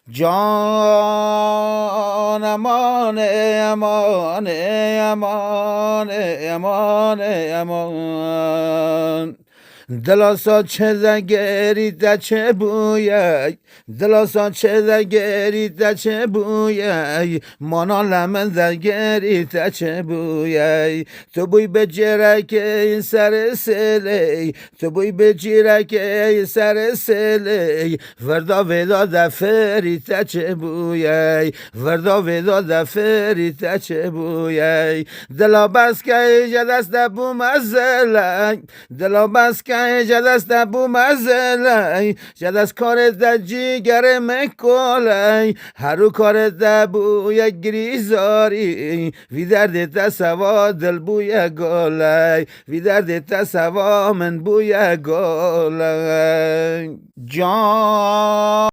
جان امان امان امان امان امان دلاسا چه دگری ده چه بویی دلاسا چه دگری ده چه بویی مانا لمن دگری ده چه بویی تو بوی به جرک این سر سلی تو بوی به جرک این سر سلی وردا ودا دفری ده چه بویی وردا ودا دفری ده چه بویی دلا بس که جدست بو مزلک دلا بس که جدست بو مزلی جدست کار ده جیگر مکولی هرو کار ده بوی گریزاری وی درد ده سوا دل بوی گولی وی درد ده سوا من بوی گولی جان